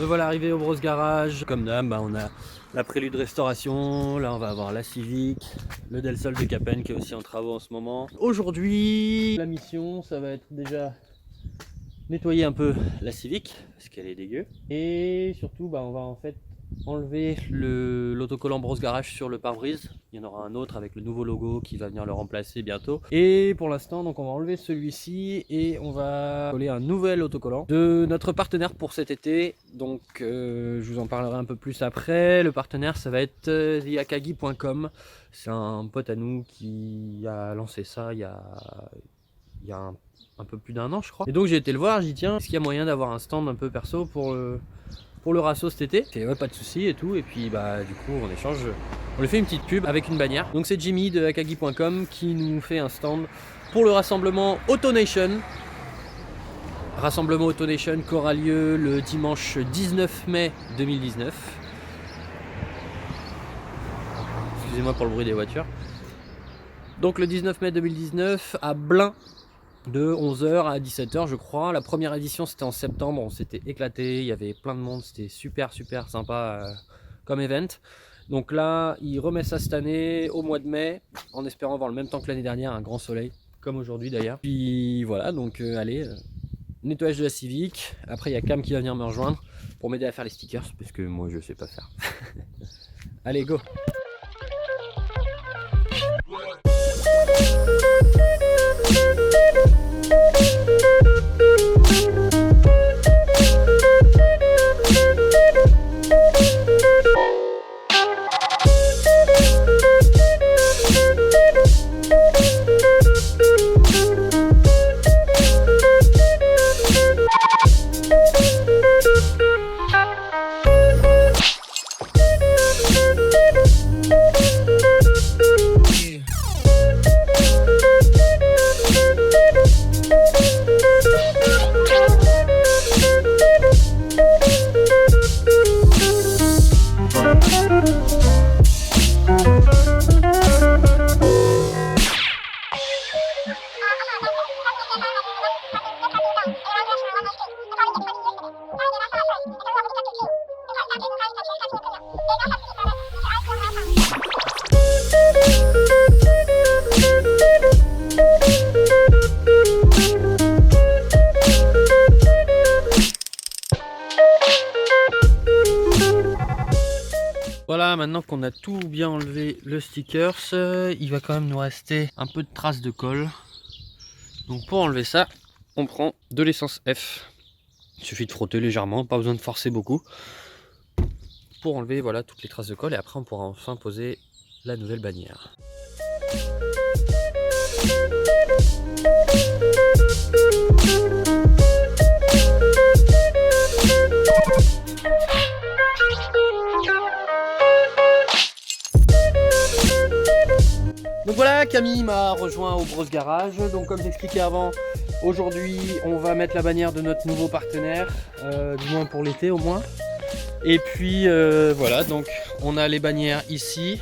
Me voilà arrivé au Bros Garage. Comme d'hab, on a la Prélude Restauration. Là, on va avoir la Civic, le Del Sol de Capen qui est aussi en travaux en ce moment. Aujourd'hui, la mission, ça va être déjà nettoyer un peu la Civic parce qu'elle est dégueu. Et surtout, on va en fait enlever l'autocollant Bros Garage sur le pare-brise. Il y en aura un autre avec le nouveau logo qui va venir le remplacer bientôt. Et pour l'instant, donc on va enlever celui-ci et on va coller un nouvel autocollant de notre partenaire pour cet été. Donc je vous en parlerai un peu plus après. Le partenaire, ça va être theakagi.com. C'est un pote à nous qui a lancé ça il y a un peu plus d'1 an, je crois. Et donc j'ai été le voir, j'ai dit tiens, est-ce qu'il y a moyen d'avoir un stand un peu perso pour le Rasso cet été? Et ouais, pas de souci et tout. Et puis du coup en échange on lui fait une petite pub avec une bannière. Donc c'est Jimmy de akagi.com qui nous fait un stand pour le rassemblement AutoNation. Rassemblement AutoNation qui aura lieu le dimanche 19 mai 2019. Excusez-moi pour le bruit des voitures. Donc le 19 mai 2019 à Blain, de 11h à 17h je crois. La première édition c'était en septembre, on s'était éclaté, il y avait plein de monde, c'était super sympa comme event. Donc là il remet ça cette année au mois de mai, en espérant avoir le même temps que l'année dernière, un grand soleil, comme aujourd'hui d'ailleurs. Puis voilà, donc allez, nettoyage de la Civic. Après il y a Cam qui va venir me rejoindre pour m'aider à faire les stickers, parce que moi je sais pas faire. Allez go. Voilà, maintenant qu'on a tout bien enlevé le stickers, il va quand même nous rester un peu de traces de colle. Donc pour enlever ça, on prend de l'essence F. Il suffit de frotter légèrement, pas besoin de forcer beaucoup. Pour enlever voilà toutes les traces de colle et après on pourra enfin poser la nouvelle bannière. Donc voilà, Camille m'a rejoint au Bros Garage. Donc comme j'expliquais avant, aujourd'hui on va mettre la bannière de notre nouveau partenaire, du moins pour l'été au moins. Et puis voilà, donc on a les bannières ici.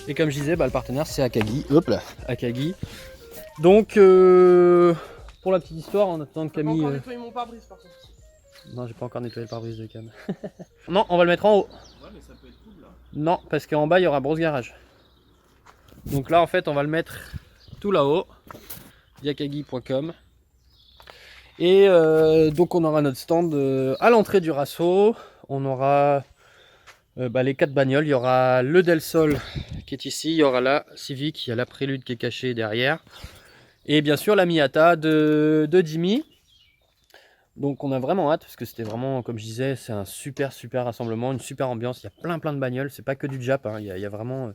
Et comme je disais, le partenaire c'est Akagi. Hop là, Akagi. Donc pour la petite histoire, en attendant que Camille... J'ai pas encore nettoyé mon pare-brise par contre. Non, j'ai pas encore nettoyé le pare-brise de Cam. Non, on va le mettre en haut. Ouais, mais ça peut être cool là. Non, parce qu'en bas il y aura Bros Garage. Donc là en fait on va le mettre tout là-haut, yakagi.com. Et donc on aura notre stand à l'entrée du Rasso. On aura les 4 bagnoles. Il y aura le Del Sol qui est ici, il y aura la Civic, il y a la Prélude qui est cachée derrière. Et bien sûr la Miata de Jimmy. Donc on a vraiment hâte parce que c'était vraiment, comme je disais, c'est un super rassemblement, une super ambiance. Il y a plein de bagnoles, c'est pas que du Jap, hein. Il y a vraiment...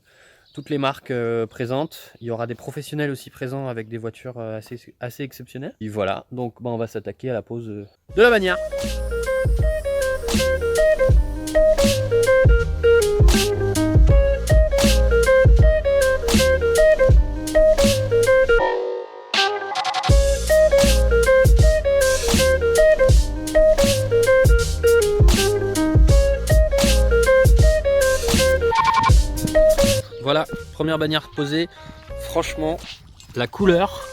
toutes les marques présentes. Il y aura des professionnels aussi présents avec des voitures assez exceptionnelles. Et voilà, donc on va s'attaquer à la pose de la bannière. Voilà, première bannière posée. Franchement, la couleur,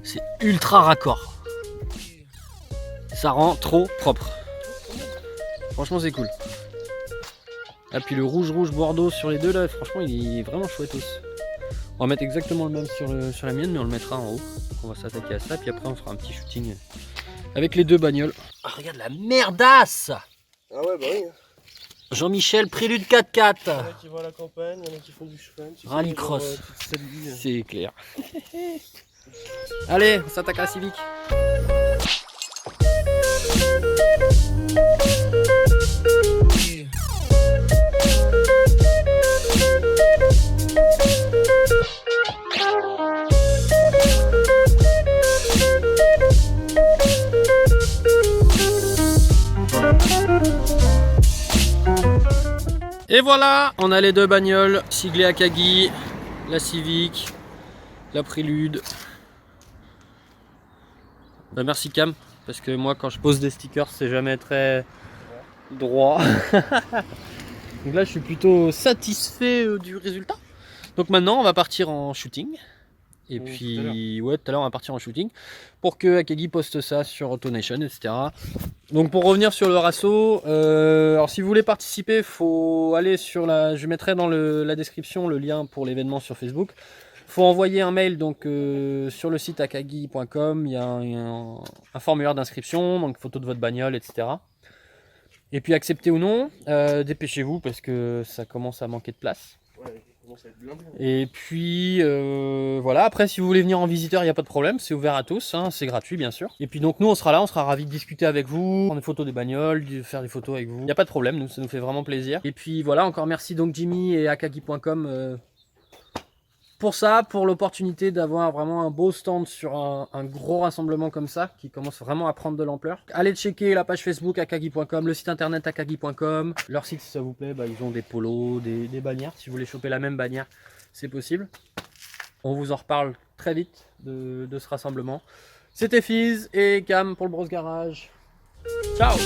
c'est ultra raccord. Ça rend trop propre. Franchement c'est cool. Ah puis le rouge bordeaux sur les deux là, franchement il est vraiment chouette aussi. On va mettre exactement le même sur la mienne, mais on le mettra en haut. Donc on va s'attaquer à ça, puis après on fera un petit shooting avec les deux bagnoles. Ah, regarde la merdasse! Ah ouais, bah oui. Jean-Michel, Prélude 4x4. Il y en a qui vont à la campagne, il y en a qui font du cheval. Rallycross. C'est clair. Allez, on s'attaque à la Civic. Et voilà, on a les deux bagnoles, siglées Akagi, la Civic, la Prélude. Bah merci Cam, parce que moi quand je pose des stickers c'est jamais très droit. Donc là je suis plutôt satisfait du résultat. Donc maintenant on va partir en shooting. Et puis ouais, tout à l'heure on va partir en shooting pour que Akagi poste ça sur AutoNation, etc. Donc pour revenir sur le Rasso, alors si vous voulez participer, faut aller sur je mettrai dans la description le lien pour l'événement sur Facebook. Faut envoyer un mail donc sur le site akagi.com, il y a un formulaire d'inscription, donc photo de votre bagnole, etc. Et puis acceptez ou non, dépêchez-vous parce que ça commence à manquer de place. Ouais. Et puis voilà, après si vous voulez venir en visiteur il n'y a pas de problème, c'est ouvert à tous, hein, c'est gratuit bien sûr. Et puis donc nous on sera là, on sera ravis de discuter avec vous, prendre des photos des bagnoles, de faire des photos avec vous. Il n'y a pas de problème, nous, ça nous fait vraiment plaisir. Et puis voilà, encore merci donc Jimmy et akagi.com pour ça, pour l'opportunité d'avoir vraiment un beau stand sur un gros rassemblement comme ça, qui commence vraiment à prendre de l'ampleur. Allez checker la page Facebook akagi.com, le site internet akagi.com. Leur site si ça vous plaît, ils ont des polos, des bannières. Si vous voulez choper la même bannière, c'est possible. On vous en reparle très vite de ce rassemblement. C'était Fizz et Cam pour le Bros Garage. Ciao!